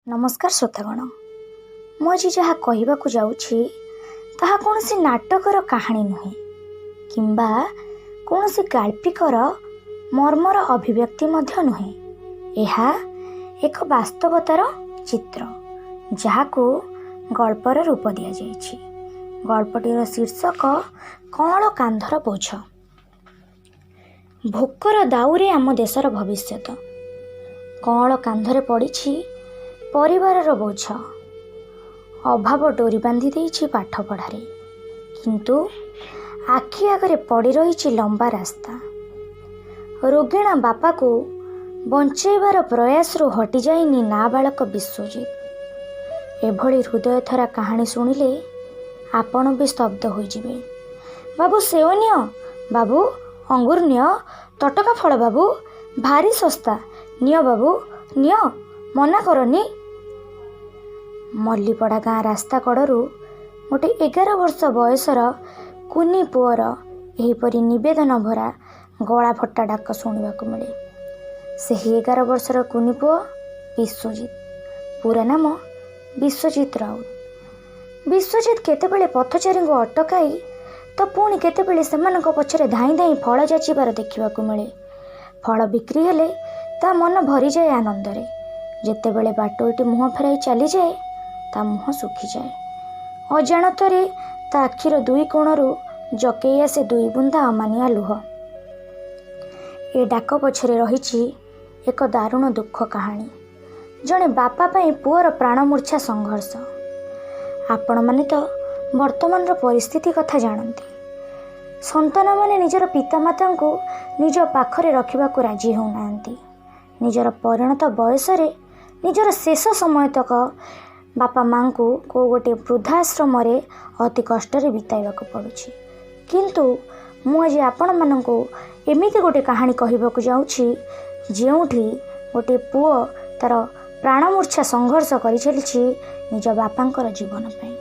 नमस्कार श्रोतागण मु आज जहाँ कहवाक जाऊँगी ताहा कौनसी नाटकर कहानी नुहे किंबा कौनसी गाल्पिकर मर्मर अभिव्यक्ति मध्य नुहे। यह एक वास्तवतार चित्र जहाको गल्पर रूप दि जाइछि। गल्पटीर शीर्षक कौन कांधर बोझ। भोकर दाउरे आम देशर भविष्यत कौन कांधरे पड़ी परिवारर बोझ। अभाव डोरी बांधी देइछि पाठ पढ़ारे किंतु आखि आगरे पड़ी रही लंबा रास्ता। रोगिणा बापा को बंचेबार प्रयास रु हटि जाइनी नाबालक विश्वजित। एभली हृदय थरा कहानी शुणिले आपण भी स्तब्ध होइजिबे। बाबू सेव नियो, बाबू अंगूर नियो, तटका फल बाबू भारी सस्ता, नियो बाबू नियो, मना करनी। मल्लीपड़ा गाँ रास्ता कड़ू गोटे 11 वर्ष बयसर कुनी पुअर एहीपरि निवेदन भरा गला फटा डाक शुणा मिले। ସେହି 11 वर्षर कुनी पुଅ विश्वजित, पूरा नाम विश्वजित राउत। विश्वजित केतेबेले पथचारी को अटकाई तो पुणी केतेबेले सेमानक पछरे धाई धाई फल जाचिबार देखिबाकू मिले। फल बिक्री हेले ता मन भरी जाए आनंदरे। जेतेबेले बाटोईटी मुह फेराई चली जाए ता मुह सुखी जाए। अजाणतरे ता आखिर दुई कोणरू जकेई आसे दुई बुंदा अमानिया लुह। ए डाक पछरे रहिछि एक दारुण दुख कहानी। जड़े बापा पाई पुअर प्राणमूर्छा संघर्ष। आपण माने तो वर्तमान परिस्थिति कथा जानती। संतान माने निजर पितामाता को निज पाखरे रखिबाकू राजी होउनांती। निजर परिणत बयसरे निजर शेष समय तक बापा माँ को गोटे वृद्धाश्रम अति कष्ट बिताइबाकू पड़ुछि। किंतु मु आज आपण मानंको एमिति गोटे कहानी कहबाकू जाउछि जेउठी गोटे पुओ तार प्राणमूर्छा संघर्ष करि चलिछि निज बापांकर जीवन पई।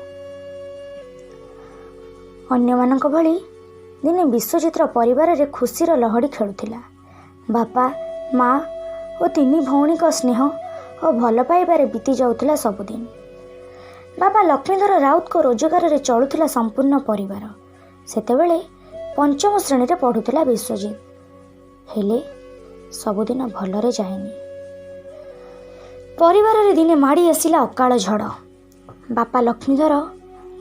अन्य मानक भली दिने विश्वजित्र परिवार रे खुशीर लहड़ी खेलुथिला। बापा माँ और 3 भौणी का स्नेह और भल पाइबारे बीती जाउथिला सबुदिन। बाबा लक्ष्मीधर राउत को रोजगार रे चलुथिला संपूर्ण परिवार। सेतेबेले 5म श्रेणी रे पढ़ुथिला विश्वजित। हेले सबुदिन भलरे जाएनी। परिवार रे दिने माड़ी आसिला अकाल झड़। बापा लक्ष्मीधर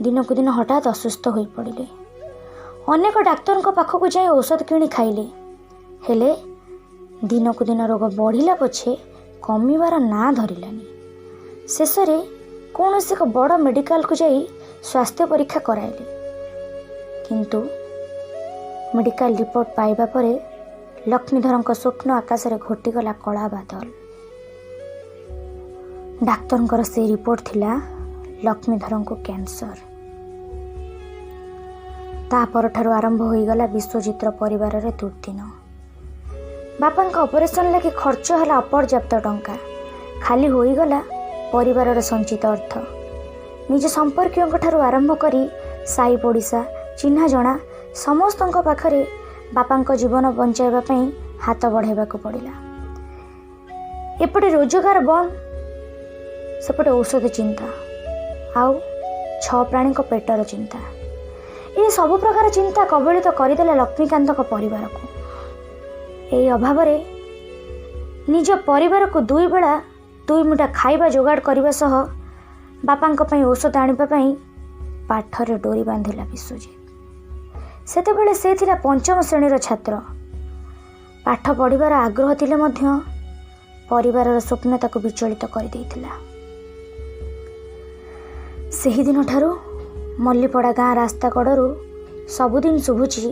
दिनकू दिन हठात असुस्थ होई पड़िले। अनेक डाक्तर पाखक जाए औषध किणी खाइले हेले दिनकू दिन रोग बढ़िला पछे कमिबार ना धरिलानी। शेषरे कौन से बड़ मेडिकल को जाई स्वास्थ्य परीक्षा कराइले किंतु मेडिकल रिपोर्ट पाइबा परे लक्ष्मीधर स्वप्न आकाश रे घोटीगला कला बादल। डाक्तर से रिपोर्ट थिला लक्ष्मीधर को कैंसर। तापर ठारू आरंभ होईगला विश्वजित्र परिवार रे दुर्दिन। बापा ऑपरेशन लगे खर्च है अपर्याप्त टंका। खाली होईगला परिवार संचित अर्थ। निज संपर्कियों ठारू आरंभ करी साई पड़िशा चिन्हा जना समस्त पाखरे बापा जीवन बंचाइबा पई हाथ बढ़ाइबाकू पड़िला। एपटे रोजगार बंद, सेपटे औषध चिंता आउ 6 प्राणी को पेटर चिंता। ये सब प्रकार चिंता कबलित करदेला लक्ष्मीकांत परिवार को। यही अभाव निज परिवार को 2 बेला 2 मुठा खाइबा जोगाड़ करने सह बापा औषध आने पाठरे डोरी बांधिला विश्वजित। सेतेबेले से थिला 5म श्रेणीर छात्र। पाठ पढ़िबार आग्रह थिले मध्य परिवारर स्वप्न ताको विचलित कर देइथिला। सेही दिन ठारू मल्लीपड़ा गाँ रास्ता कड़ू सबुदिन शुभुची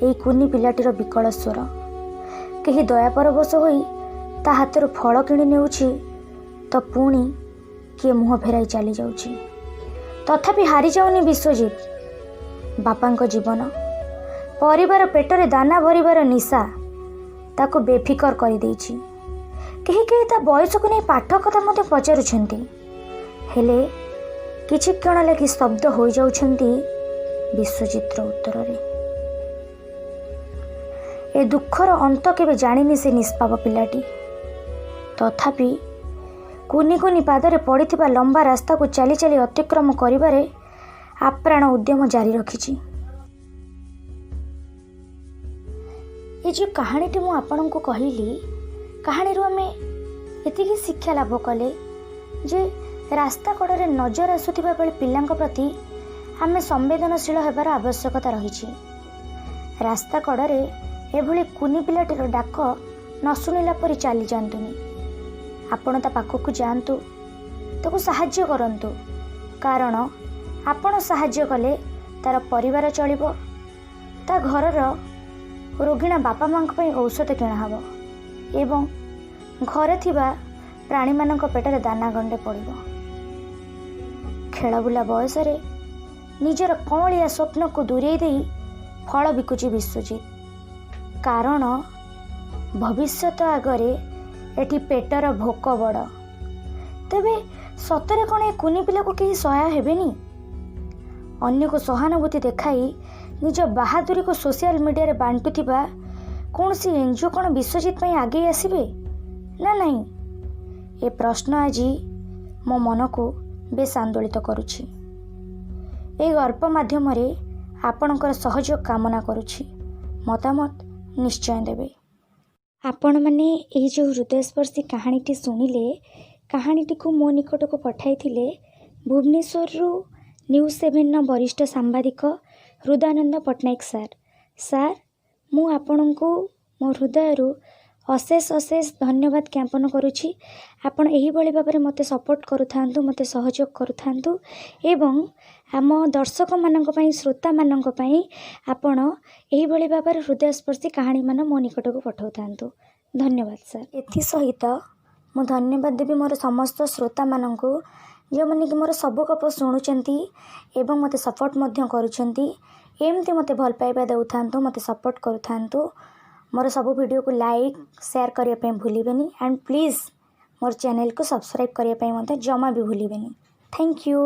एई कुनी पिलाटीर विकल स्वर। कहीं दया परवश होई ता हाथर फल किणी नेउछि तो पुणी किए मुह फेराई चली जाउछि। तथापि हारी जाउनी विश्वजित। बापांको जीवन परिवार पेटरे दाना भरिबार निशा ताको बेफिकर कर देइछि। कहीं कहीं ता बयस को नहीं पाठ कथा मते पचारुछंती हेले किछि क्षण लगी स्तब्ध हो जाउछंती विश्वजित्र उत्तर रे। ए दुखर अंत केबे जानिनी से निष्पाप पिलाटी। तथापि କୁନି କୁନି ପାଦରେ ପଡ଼ିଥିବା ଲମ୍ବା ରାସ୍ତାକୁ ଚାଲି ଚାଲି ଅତିକ୍ରମ କରିବାରେ ଆପ୍ରାଣ ଉଦ୍ୟମ ଜାରି ରଖିଛି। ଏ ଯେଉଁ କାହାଣୀଟି ମୁଁ ଆପଣଙ୍କୁ କହିଲି, କାହାଣୀରୁ ଆମେ ଏତିକି ଶିକ୍ଷା ଲାଭ କଲେ ଯେ ରାସ୍ତା କଡ଼ରେ ନଜର ଆସୁଥିବା ବେଳେ ପିଲାଙ୍କ ପ୍ରତି ଆମେ ସମ୍ବେଦନଶୀଳ ହେବାର ଆବଶ୍ୟକତା ରହିଛି। ରାସ୍ତା କଡ଼ରେ ଏଭଳି କୁନି ପିଲାଟିର ଡାକ ନ ଶୁଣିଲା ପରି ଚାଲି ଯାଆନ୍ତୁନି। ଆପଣ ତା ପାଖକୁ ଯାଆନ୍ତୁ, ତାକୁ ସାହାଯ୍ୟ କରନ୍ତୁ, କାରଣ ଆପଣ ସାହାଯ୍ୟ କଲେ ତାର ପରିବାର ଚଳିବ, ତା ଘରର ରୋଗିଣା ବାପା ମାଙ୍କ ପାଇଁ ଔଷଧ କିଣା ହେବ ଏବଂ ଘରେ ଥିବା ପ୍ରାଣୀମାନଙ୍କ ପେଟରେ ଦାନା ଗଣ୍ଡେ ପଡ଼ିବ। ଖେଳବୁଲା ବୟସରେ ନିଜର କଅଁଳିଆ ସ୍ୱପ୍ନକୁ ଦୂରେଇ ଦେଇ ଫଳ ବିକୁଛି ବିଶ୍ୱଜିତ, କାରଣ ଭବିଷ୍ୟତ ଆଗରେ ଏଠି ପେଟର ଭୋକ ବଡ଼। ତେବେ ସତରେ କ'ଣ ଏ କୁନି ପିଲାକୁ କେହି ସହାୟ ହେବେନି? ଅନ୍ୟକୁ ସହାନୁଭୂତି ଦେଖାଇ ନିଜ ବାହାଦୁରୀକୁ ସୋସିଆଲ ମିଡ଼ିଆରେ ବାଣ୍ଟୁଥିବା କୌଣସି ଏନ୍ଜିଓ କ'ଣ ବିଶ୍ୱଜିତ ପାଇଁ ଆଗେଇ ଆସିବେ ନା ନାହିଁ? ଏ ପ୍ରଶ୍ନ ଆଜି ମୋ ମନକୁ ବେଶ ଆନ୍ଦୋଳିତ କରୁଛି। ଏହି ଗଳ୍ପ ମାଧ୍ୟମରେ ଆପଣଙ୍କର ସହଯୋଗ କାମନା କରୁଛି। ମତାମତ ନିଶ୍ଚୟ ଦେବେ। ଆପଣମାନେ ଏହି ଯେଉଁ ହୃଦୟସ୍ପର୍ଶୀ କାହାଣୀଟି ଶୁଣିଲେ, କାହାଣୀଟିକୁ ମୋ ନିକଟକୁ ପଠାଇଥିଲେ ଭୁବନେଶ୍ୱରରୁ ନ୍ୟୁଜ୍7ର ବରିଷ୍ଠ ସାମ୍ବାଦିକ ହୃଦାନନ୍ଦ ପଟ୍ଟନାୟକ ସାର୍, ମୁଁ ଆପଣଙ୍କୁ ମୋ ହୃଦୟରୁ ଅଶେଷ ଧନ୍ୟବାଦ ଜ୍ଞାପନ କରୁଛି। ଆପଣ ଏହିଭଳି ଭାବରେ ମୋତେ ସପୋର୍ଟ କରୁଥାନ୍ତୁ, ମୋତେ ସହଯୋଗ କରୁଥାନ୍ତୁ ଏବଂ ଆମ ଦର୍ଶକମାନଙ୍କ ପାଇଁ, ଶ୍ରୋତାମାନଙ୍କ ପାଇଁ ଆପଣ ଏହିଭଳି ଭାବରେ ହୃଦୟସ୍ପର୍ଶୀ କାହାଣୀମାନ ମୋ ନିକଟକୁ ପଠାଉଥାନ୍ତୁ। ଧନ୍ୟବାଦ ସାର୍। ଏଥିସହିତ ମୁଁ ଧନ୍ୟବାଦ ଦେବି ମୋର ସମସ୍ତ ଶ୍ରୋତାମାନଙ୍କୁ, ଯେଉଁମାନେ କି ମୋର ସବୁ ଗପ ଶୁଣୁଛନ୍ତି ଏବଂ ମୋତେ ସପୋର୍ଟ ମଧ୍ୟ କରୁଛନ୍ତି। ଏମିତି ମୋତେ ଭଲ ପାଇବା ଦେଉଥାନ୍ତୁ, ମୋତେ ସପୋର୍ଟ କରୁଥାନ୍ତୁ। ମୋର ସବୁ ଭିଡ଼ିଓକୁ ଲାଇକ୍, ସେୟାର କରିବା ପାଇଁ ଭୁଲିବେନି ଆଣ୍ଡ ପ୍ଲିଜ୍ ମୋର ଚ୍ୟାନେଲକୁ ସବସ୍କ୍ରାଇବ୍ କରିବା ପାଇଁ ମଧ୍ୟ ଜମା ବି ଭୁଲିବେନି। Thank you.